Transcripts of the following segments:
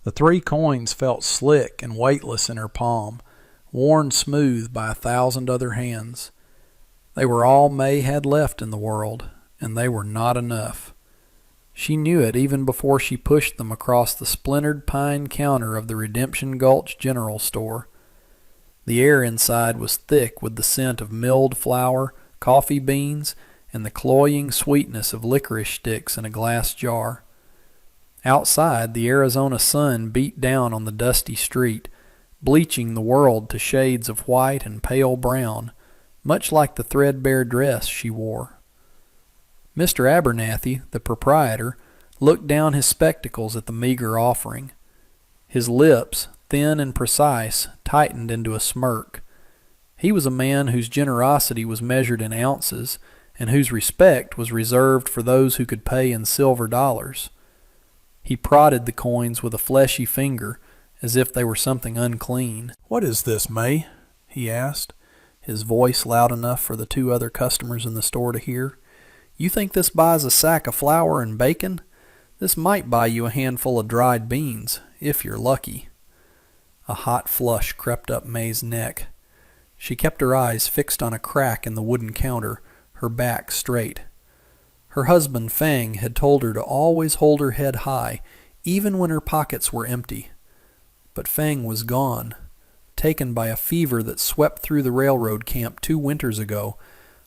The 3 coins felt slick and weightless in her palm, worn smooth by 1,000 other hands. They were all May had left in the world, and they were not enough. She knew it even before she pushed them across the splintered pine counter of the Redemption Gulch General Store. The air inside was thick with the scent of milled flour, coffee beans, and the cloying sweetness of licorice sticks in a glass jar. Outside, the Arizona sun beat down on the dusty street, bleaching the world to shades of white and pale brown, much like the threadbare dress she wore. Mr. Abernathy, the proprietor, looked down his spectacles at the meager offering. His lips, thin and precise, tightened into a smirk. He was a man whose generosity was measured in ounces, and whose respect was reserved for those who could pay in silver dollars. He prodded the coins with a fleshy finger, as if they were something unclean. "What is this, May?" he asked, his voice loud enough for the 2 other customers in the store to hear. "You think this buys a sack of flour and bacon? This might buy you a handful of dried beans, if you're lucky." A hot flush crept up May's neck. She kept her eyes fixed on a crack in the wooden counter, her back straight. Her husband Fang had told her to always hold her head high, even when her pockets were empty. But Fang was gone, taken by a fever that swept through the railroad camp 2 winters ago,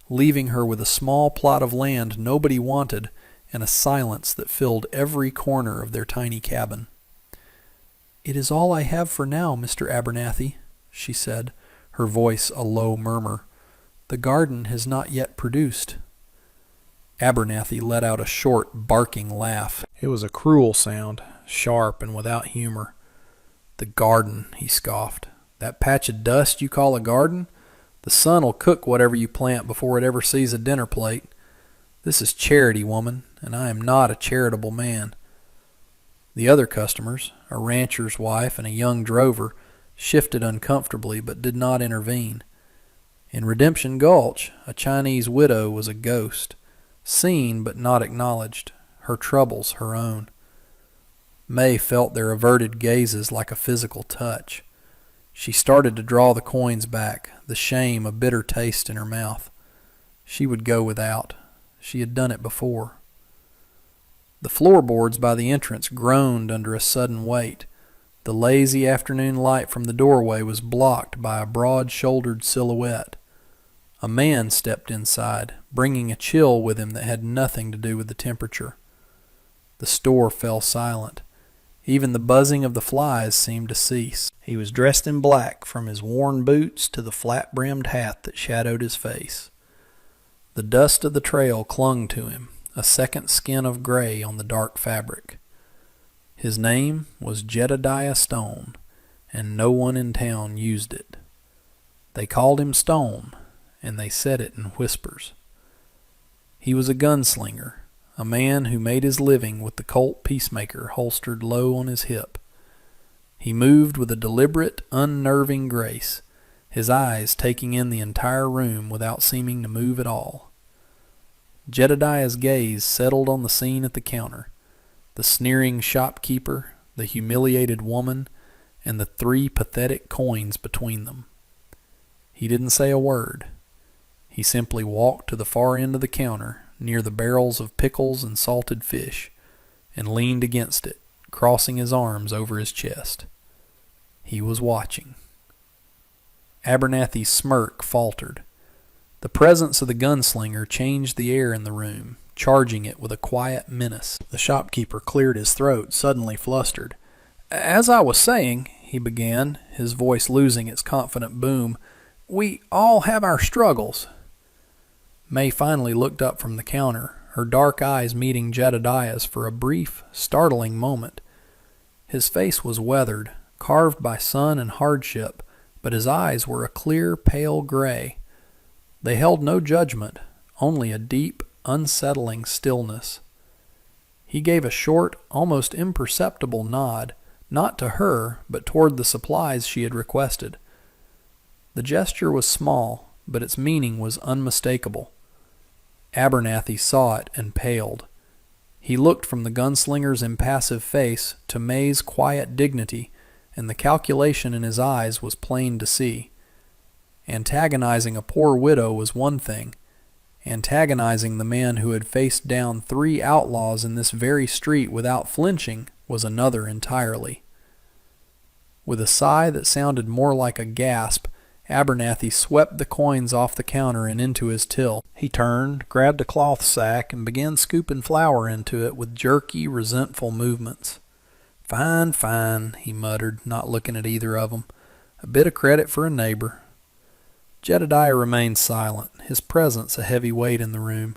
leaving her with a small plot of land nobody wanted and a silence that filled every corner of their tiny cabin. "It is all I have for now, Mr. Abernathy," she said, her voice a low murmur. "The garden has not yet produced." Abernathy let out a short, barking laugh. It was a cruel sound, sharp and without humor. "The garden," he scoffed. "That patch of dust you call a garden? The sun'll cook whatever you plant before it ever sees a dinner plate. This is charity, woman, and I am not a charitable man." The other customers, a rancher's wife and a young drover, shifted uncomfortably but did not intervene. In Redemption Gulch, a Chinese widow was a ghost, seen but not acknowledged, her troubles her own. May felt their averted gazes like a physical touch. She started to draw the coins back, the shame a bitter taste in her mouth. She would go without. She had done it before. The floorboards by the entrance groaned under a sudden weight. The lazy afternoon light from the doorway was blocked by a broad-shouldered silhouette. A man stepped inside, bringing a chill with him that had nothing to do with the temperature. The store fell silent. Even the buzzing of the flies seemed to cease. He was dressed in black from his worn boots to the flat-brimmed hat that shadowed his face. The dust of the trail clung to him, a second skin of gray on the dark fabric. His name was Jedediah Stone, and no one in town used it. They called him Stone, and they said it in whispers. He was a gunslinger, a man who made his living with the Colt Peacemaker holstered low on his hip. He moved with a deliberate, unnerving grace, his eyes taking in the entire room without seeming to move at all. Jedediah's gaze settled on the scene at the counter, the sneering shopkeeper, the humiliated woman, and the 3 pathetic coins between them. He didn't say a word. He simply walked to the far end of the counter, near the barrels of pickles and salted fish, and leaned against it, crossing his arms over his chest. He was watching. Abernathy's smirk faltered. The presence of the gunslinger changed the air in the room, charging it with a quiet menace. The shopkeeper cleared his throat, suddenly flustered. "As I was saying," he began, his voice losing its confident boom, "we all have our struggles." May finally looked up from the counter, her dark eyes meeting Jedediah's for a brief, startling moment. His face was weathered, carved by sun and hardship, but his eyes were a clear, pale gray. They held no judgment, only a deep, unsettling stillness. He gave a short, almost imperceptible nod, not to her, but toward the supplies she had requested. The gesture was small, but its meaning was unmistakable. Abernathy saw it and paled. He looked from the gunslinger's impassive face to May's quiet dignity, and the calculation in his eyes was plain to see. Antagonizing a poor widow was one thing. Antagonizing the man who had faced down 3 outlaws in this very street without flinching was another entirely. With a sigh that sounded more like a gasp, Abernathy swept the coins off the counter and into his till. He turned, grabbed a cloth sack, and began scooping flour into it with jerky, resentful movements. "Fine, fine," he muttered, not looking at either of them. "A bit of credit for a neighbor." Jedediah remained silent, his presence a heavy weight in the room.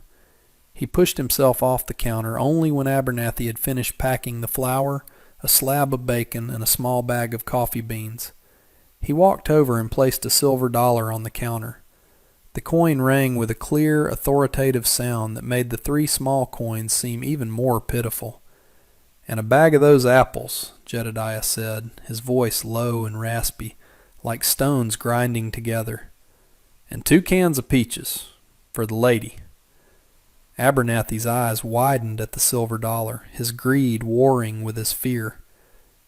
He pushed himself off the counter only when Abernathy had finished packing the flour, a slab of bacon, and a small bag of coffee beans. He walked over and placed a silver dollar on the counter. The coin rang with a clear, authoritative sound that made the 3 small coins seem even more pitiful. "And a bag of those apples," Jedediah said, his voice low and raspy, like stones grinding together. "And 2 cans of peaches, for the lady." Abernathy's eyes widened at the silver dollar, his greed warring with his fear.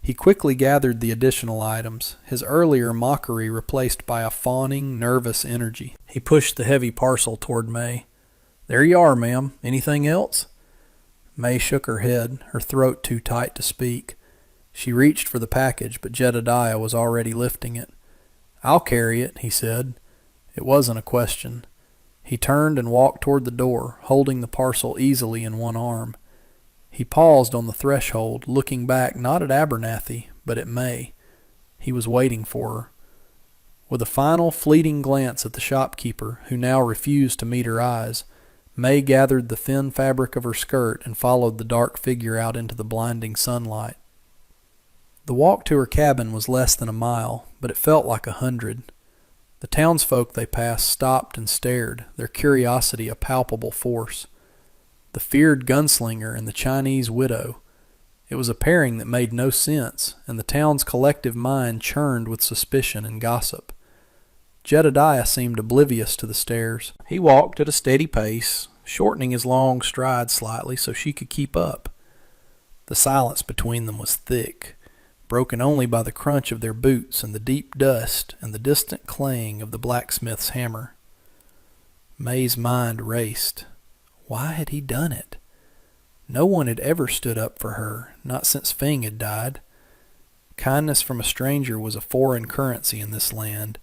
He quickly gathered the additional items, his earlier mockery replaced by a fawning, nervous energy. He pushed the heavy parcel toward May. "There you are, ma'am. Anything else?" May shook her head, her throat too tight to speak. She reached for the package, but Jedediah was already lifting it. "I'll carry it," he said. It wasn't a question. He turned and walked toward the door, holding the parcel easily in one arm. He paused on the threshold, looking back not at Abernathy, but at May. He was waiting for her. With a final fleeting glance at the shopkeeper, who now refused to meet her eyes, May gathered the thin fabric of her skirt and followed the dark figure out into the blinding sunlight. The walk to her cabin was less than a mile, but it felt like 100. The townsfolk they passed stopped and stared, their curiosity a palpable force. The feared gunslinger and the Chinese widow. It was a pairing that made no sense, and the town's collective mind churned with suspicion and gossip. Jedediah seemed oblivious to the stares. He walked at a steady pace, shortening his long stride slightly so she could keep up. The silence between them was thick, broken only by the crunch of their boots and the deep dust and the distant clang of the blacksmith's hammer. May's mind raced. Why had he done it? No one had ever stood up for her, not since Fing had died. Kindness from a stranger was a foreign currency in this land,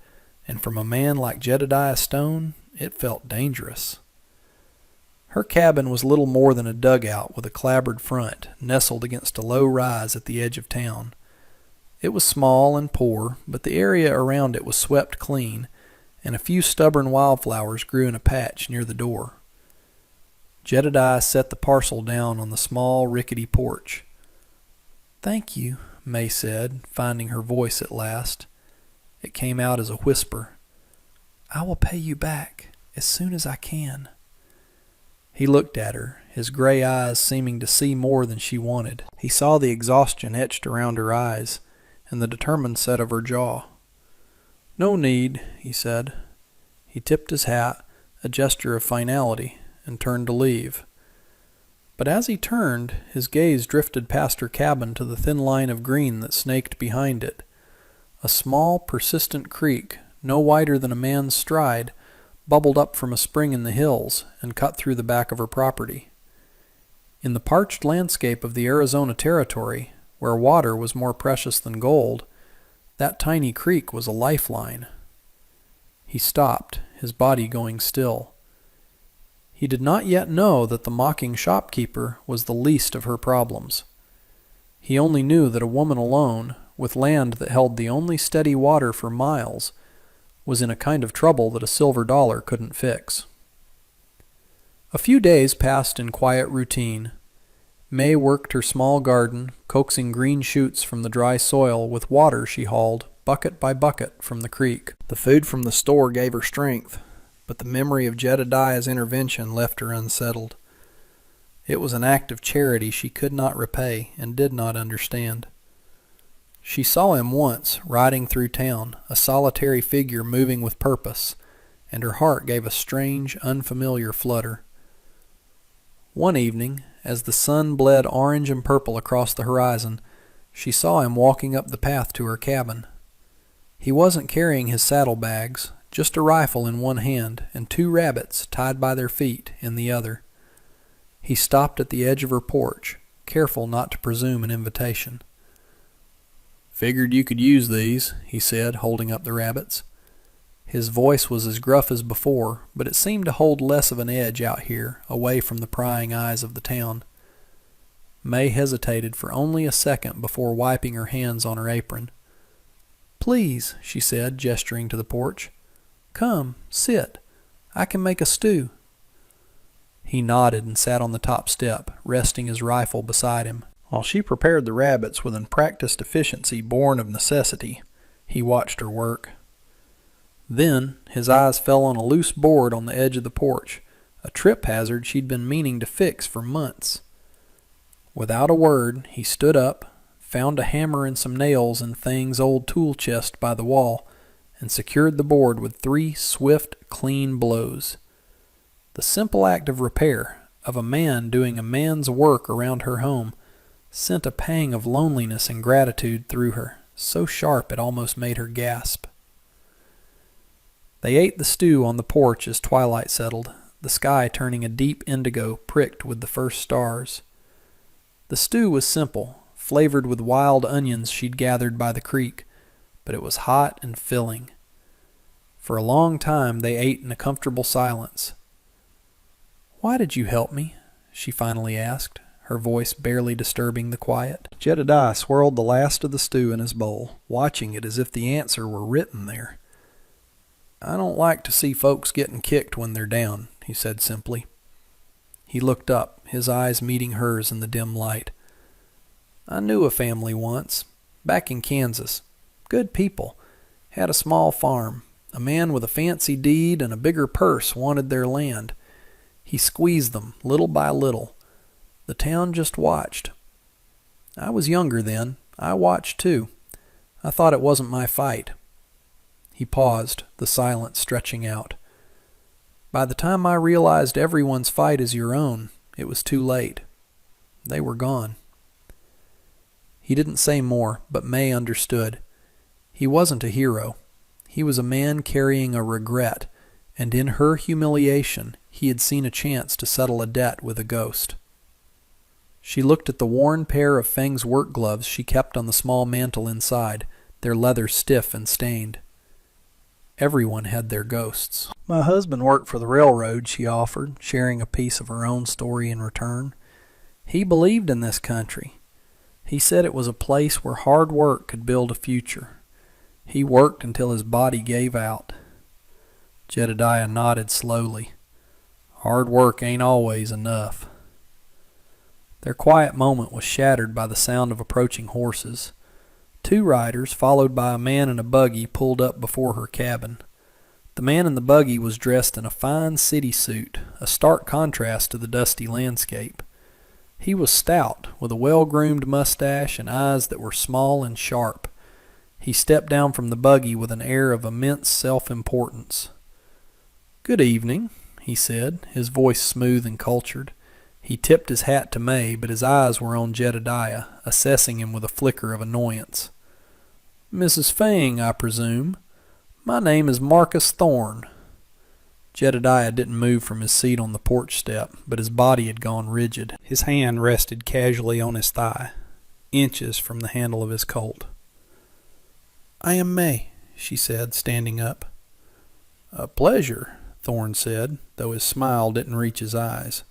and from a man like Jedediah Stone, it felt dangerous. Her cabin was little more than a dugout with a clapboard front, nestled against a low rise at the edge of town. It was small and poor, but the area around it was swept clean, and a few stubborn wildflowers grew in a patch near the door. Jedediah set the parcel down on the small, rickety porch. "Thank you," May said, finding her voice at last. It came out as a whisper. "I will pay you back as soon as I can." He looked at her, his gray eyes seeming to see more than she wanted. He saw the exhaustion etched around her eyes, and the determined set of her jaw. "No need," he said. He tipped his hat, a gesture of finality, and turned to leave. But as he turned, his gaze drifted past her cabin to the thin line of green that snaked behind it. A small, persistent creek, no wider than a man's stride, bubbled up from a spring in the hills and cut through the back of her property. In the parched landscape of the Arizona Territory, where water was more precious than gold, that tiny creek was a lifeline. He stopped, his body going still. He did not yet know that the mocking shopkeeper was the least of her problems. He only knew that a woman alone, with land that held the only steady water for miles, was in a kind of trouble that a silver dollar couldn't fix. A few days passed in quiet routine. May worked her small garden, coaxing green shoots from the dry soil with water she hauled, bucket by bucket, from the creek. The food from the store gave her strength, but the memory of Jedediah's intervention left her unsettled. It was an act of charity she could not repay and did not understand. She saw him once, riding through town, a solitary figure moving with purpose, and her heart gave a strange, unfamiliar flutter. One evening, as the sun bled orange and purple across the horizon, she saw him walking up the path to her cabin. He wasn't carrying his saddlebags, just a rifle in one hand and 2 rabbits tied by their feet in the other. He stopped at the edge of her porch, careful not to presume an invitation. "Figured you could use these," he said, holding up the rabbits. His voice was as gruff as before, but it seemed to hold less of an edge out here, away from the prying eyes of the town. May hesitated for only a second before wiping her hands on her apron. "Please," she said, gesturing to the porch. "Come, sit. I can make a stew." He nodded and sat on the top step, resting his rifle beside him. While she prepared the rabbits with an practiced efficiency born of necessity, he watched her work. Then his eyes fell on a loose board on the edge of the porch, a trip hazard she'd been meaning to fix for months. Without a word, he stood up, found a hammer and some nails in Thang's old tool chest by the wall, and secured the board with 3 swift, clean blows. The simple act of repair, of a man doing a man's work around her home, sent a pang of loneliness and gratitude through her, so sharp it almost made her gasp. They ate the stew on the porch as twilight settled, the sky turning a deep indigo pricked with the first stars. The stew was simple, flavored with wild onions she'd gathered by the creek, but it was hot and filling. For a long time they ate in a comfortable silence. "Why did you help me?" she finally asked, her voice barely disturbing the quiet. Jedediah swirled the last of the stew in his bowl, watching it as if the answer were written there. "I don't like to see folks getting kicked when they're down," he said simply. He looked up, his eyes meeting hers in the dim light. "I knew a family once, back in Kansas. Good people. Had a small farm. A man with a fancy deed and a bigger purse wanted their land. He squeezed them, little by little. The town just watched. I was younger then. I watched too. I thought it wasn't my fight." He paused, the silence stretching out. "By the time I realized everyone's fight is your own, it was too late. They were gone." He didn't say more, but May understood. He wasn't a hero. He was a man carrying a regret, and in her humiliation he had seen a chance to settle a debt with a ghost. She looked at the worn pair of Feng's work gloves she kept on the small mantel inside, their leather stiff and stained. Everyone had their ghosts. "My husband worked for the railroad," she offered, sharing a piece of her own story in return. "He believed in this country. He said it was a place where hard work could build a future. He worked until his body gave out." Jedediah nodded slowly. "Hard work ain't always enough." Their quiet moment was shattered by the sound of approaching horses. 2 riders, followed by a man in a buggy, pulled up before her cabin. The man in the buggy was dressed in a fine city suit, a stark contrast to the dusty landscape. He was stout, with a well-groomed mustache and eyes that were small and sharp. He stepped down from the buggy with an air of immense self-importance. "Good evening," he said, his voice smooth and cultured. He tipped his hat to May, but his eyes were on Jedediah, assessing him with a flicker of annoyance. "Mrs. Feng, I presume. My name is Marcus Thorne." Jedediah didn't move from his seat on the porch step, but his body had gone rigid. His hand rested casually on his thigh, inches from the handle of his Colt. "I am May," she said, standing up. "A pleasure," Thorne said, though his smile didn't reach his eyes.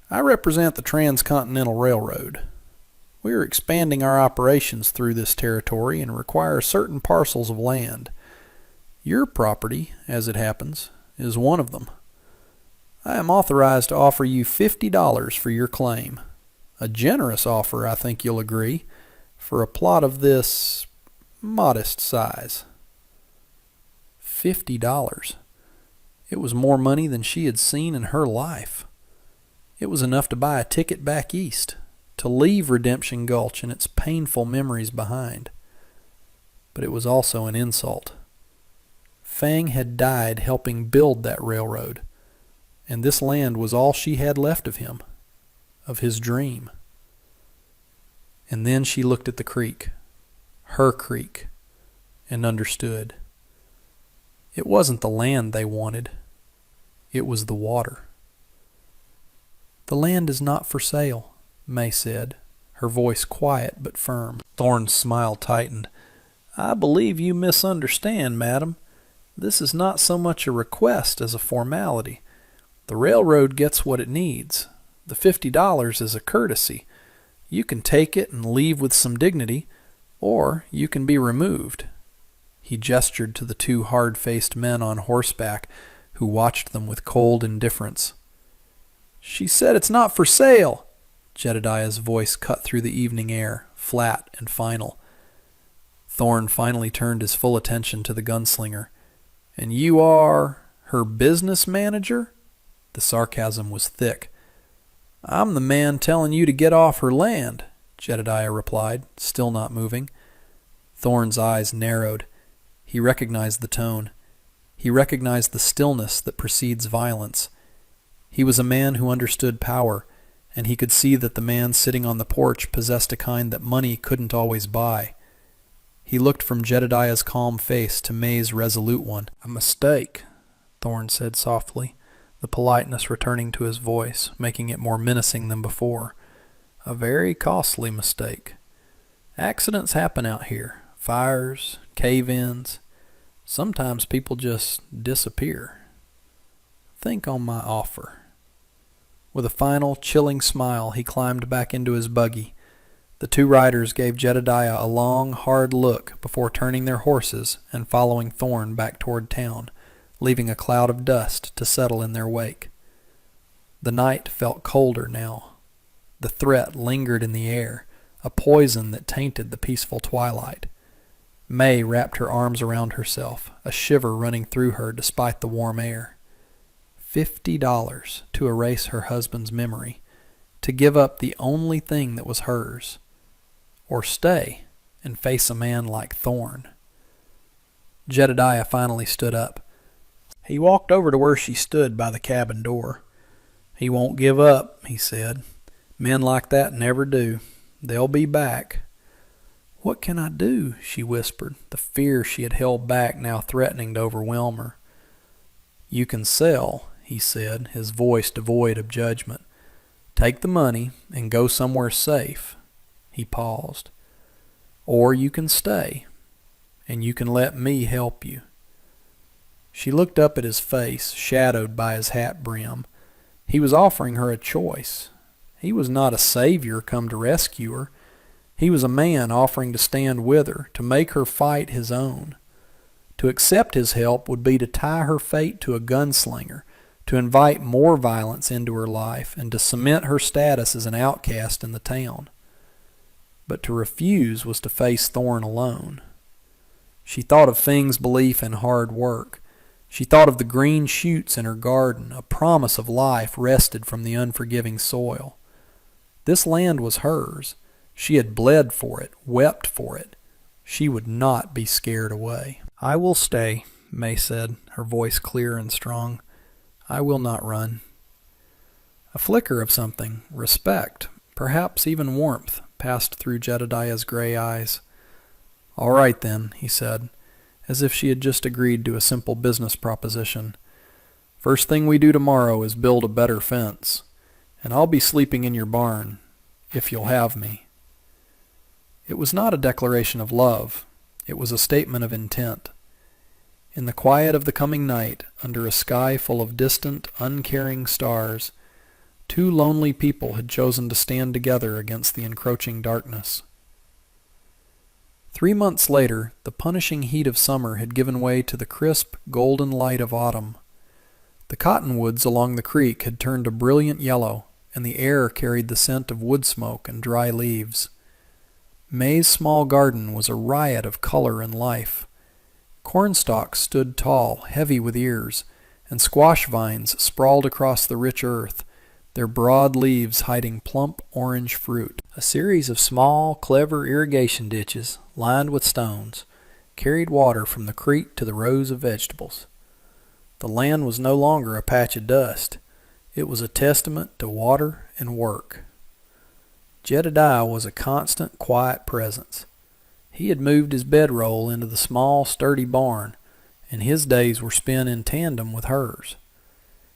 "I represent the Transcontinental Railroad. We are expanding our operations through this territory and require certain parcels of land. Your property, as it happens, is one of them. I am authorized to offer you $50 for your claim. A generous offer, I think you'll agree, for a plot of this modest size." $50. It was more money than she had seen in her life. It was enough to buy a ticket back east, to leave Redemption Gulch and its painful memories behind. But it was also an insult. Feng had died helping build that railroad, and this land was all she had left of him. of his dream. And then she looked at the creek, her creek, and understood. It wasn't the land they wanted. It was the water. "The land is not for sale," May said, her voice quiet but firm. Thorne's smile tightened. "I believe you misunderstand, madam. This is not so much a request as a formality. The railroad gets what it needs. The $50 is a courtesy. You can take it and leave with some dignity, or you can be removed." He gestured to the two hard-faced men on horseback who watched them with cold indifference. "She said it's not for sale." Jedediah's voice cut through the evening air, flat and final. Thorne finally turned his full attention to the gunslinger. "And you are her business manager?" The sarcasm was thick. "I'm the man telling you to get off her land," Jedediah replied, still not moving. Thorne's eyes narrowed. He recognized the tone. He recognized the stillness that precedes violence. He was a man who understood power, and he could see that the man sitting on the porch possessed a kind that money couldn't always buy. He looked from Jedediah's calm face to May's resolute one. "A mistake," Thorne said softly, the politeness returning to his voice, making it more menacing than before. "A very costly mistake. Accidents happen out here. Fires, cave-ins. Sometimes people just disappear. Think on my offer." With a final, chilling smile, he climbed back into his buggy. The two riders gave Jedediah a long, hard look before turning their horses and following Thorne back toward town, leaving a cloud of dust to settle in their wake. The night felt colder now. The threat lingered in the air, a poison that tainted the peaceful twilight. May wrapped her arms around herself, a shiver running through her despite the warm air. $50 to erase her husband's memory, to give up the only thing that was hers, or stay and face a man like Thorne. Jedediah finally stood up. He walked over to where she stood by the cabin door. "He won't give up," he said. "Men like that never do. They'll be back." "What can I do?" she whispered, the fear she had held back now threatening to overwhelm her. "You can sell," he said, his voice devoid of judgment. "Take the money and go somewhere safe." He paused. "Or you can stay, and you can let me help you." She looked up at his face, shadowed by his hat brim. He was offering her a choice. He was not a savior come to rescue her. He was a man offering to stand with her, to make her fight his own. To accept his help would be to tie her fate to a gunslinger, to invite more violence into her life, and to cement her status as an outcast in the town. But to refuse was to face Thorne alone. She thought of Fing's belief in hard work. She thought of the green shoots in her garden, a promise of life wrested from the unforgiving soil. This land was hers. She had bled for it, wept for it. She would not be scared away. "I will stay," May said, her voice clear and strong. "I will not run." A flicker of something, respect, perhaps even warmth, passed through Jedediah's gray eyes. "All right then," he said, as if she had just agreed to a simple business proposition. "First thing we do tomorrow is build a better fence, and I'll be sleeping in your barn, if you'll have me." It was not a declaration of love. It was a statement of intent. In the quiet of the coming night, under a sky full of distant, uncaring stars, two lonely people had chosen to stand together against the encroaching darkness. 3 months later, the punishing heat of summer had given way to the crisp, golden light of autumn. The cottonwoods along the creek had turned a brilliant yellow, and the air carried the scent of wood smoke and dry leaves. May's small garden was a riot of color and life. Cornstalks stood tall, heavy with ears, and squash vines sprawled across the rich earth, their broad leaves hiding plump orange fruit. A series of small, clever irrigation ditches, lined with stones, carried water from the creek to the rows of vegetables. The land was no longer a patch of dust. It was a testament to water and work. Jedediah was a constant, quiet presence. He had moved his bedroll into the small, sturdy barn, and his days were spent in tandem with hers.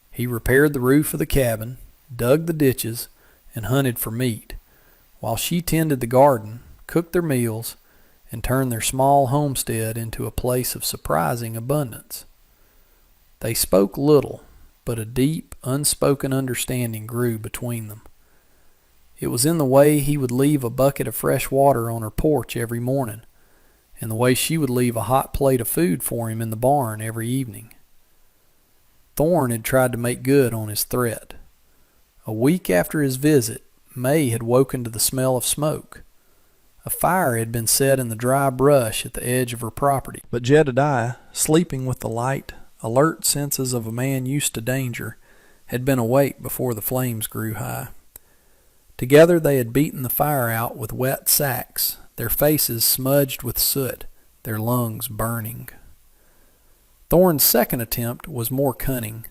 He repaired the roof of the cabin, dug the ditches, and hunted for meat, while she tended the garden, cooked their meals, and turned their small homestead into a place of surprising abundance. They spoke little, but a deep, unspoken understanding grew between them. It was in the way he would leave a bucket of fresh water on her porch every morning, and the way she would leave a hot plate of food for him in the barn every evening. Thorne had tried to make good on his threat. A week after his visit, May had woken to the smell of smoke. A fire had been set in the dry brush at the edge of her property, but Jedediah, sleeping with the light, alert senses of a man used to danger, had been awake before the flames grew high. Together they had beaten the fire out with wet sacks, their faces smudged with soot, their lungs burning. Thorne's second attempt was more cunning.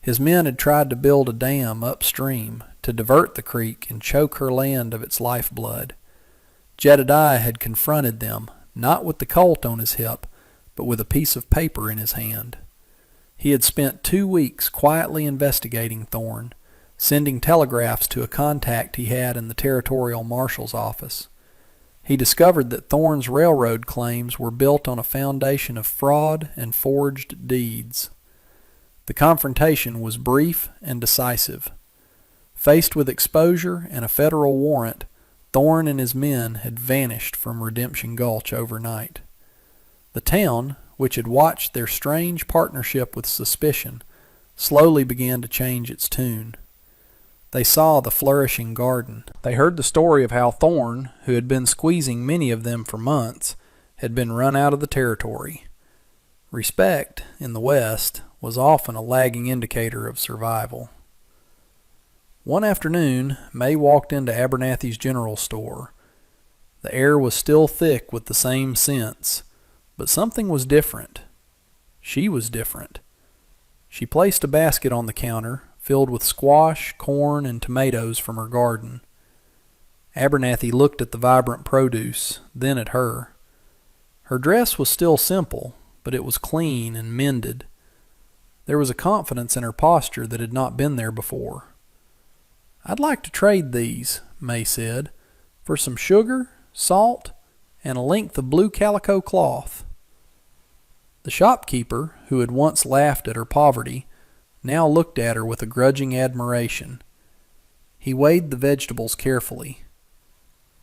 His men had tried to build a dam upstream to divert the creek and choke her land of its lifeblood. Jedediah had confronted them, not with the Colt on his hip, but with a piece of paper in his hand. He had spent 2 weeks quietly investigating Thorne, sending telegraphs to a contact he had in the territorial marshal's office. He discovered that Thorne's railroad claims were built on a foundation of fraud and forged deeds. The confrontation was brief and decisive. Faced with exposure and a federal warrant, Thorne and his men had vanished from Redemption Gulch overnight. The town, which had watched their strange partnership with suspicion, slowly began to change its tune. They saw the flourishing garden. They heard the story of how Thorne, who had been squeezing many of them for months, had been run out of the territory. Respect, in the West, was often a lagging indicator of survival. One afternoon, May walked into Abernathy's general store. The air was still thick with the same scents, but something was different. She was different. She placed a basket on the counter, filled with squash, corn, and tomatoes from her garden. Abernathy looked at the vibrant produce, then at her. Her dress was still simple, but it was clean and mended. There was a confidence in her posture that had not been there before. "I'd like to trade these," May said, "for some sugar, salt, and a length of blue calico cloth." The shopkeeper, who had once laughed at her poverty, now looked at her with a grudging admiration. He weighed the vegetables carefully.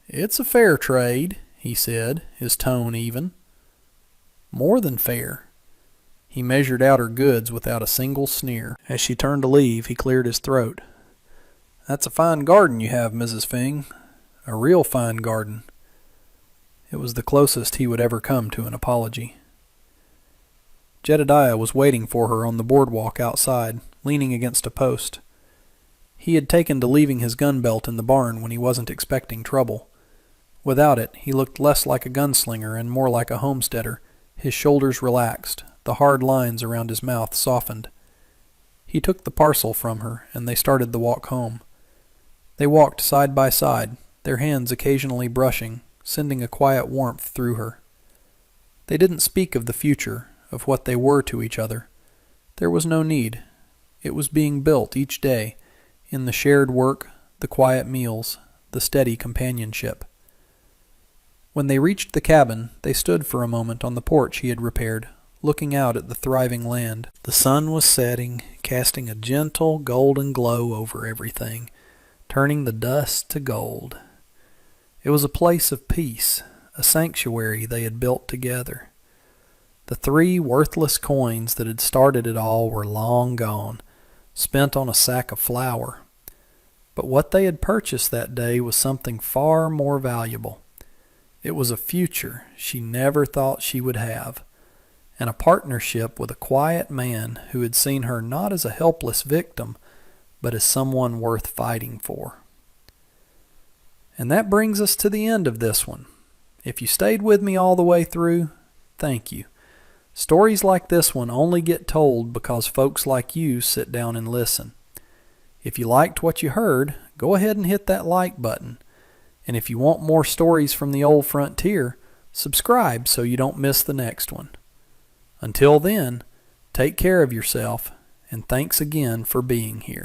"It's a fair trade," he said, his tone even. "More than fair." He measured out her goods without a single sneer. As she turned to leave, he cleared his throat. "That's a fine garden you have, Mrs. Fing. A real fine garden." It was the closest he would ever come to an apology. Jedediah was waiting for her on the boardwalk outside, leaning against a post. He had taken to leaving his gun belt in the barn when he wasn't expecting trouble. Without it, he looked less like a gunslinger and more like a homesteader. His shoulders relaxed, the hard lines around his mouth softened. He took the parcel from her, and they started the walk home. They walked side by side, their hands occasionally brushing, sending a quiet warmth through her. They didn't speak of the future, of what they were to each other. There was no need. It was being built each day, in the shared work, the quiet meals, the steady companionship. When they reached the cabin, they stood for a moment on the porch he had repaired, looking out at the thriving land. The sun was setting, casting a gentle golden glow over everything, turning the dust to gold. It was a place of peace, a sanctuary they had built together. The 3 worthless coins that had started it all were long gone, spent on a sack of flour. But what they had purchased that day was something far more valuable. It was a future she never thought she would have, and a partnership with a quiet man who had seen her not as a helpless victim, but as someone worth fighting for. And that brings us to the end of this one. If you stayed with me all the way through, thank you. Stories like this one only get told because folks like you sit down and listen. If you liked what you heard, go ahead and hit that like button. And if you want more stories from the old frontier, subscribe so you don't miss the next one. Until then, take care of yourself, and thanks again for being here.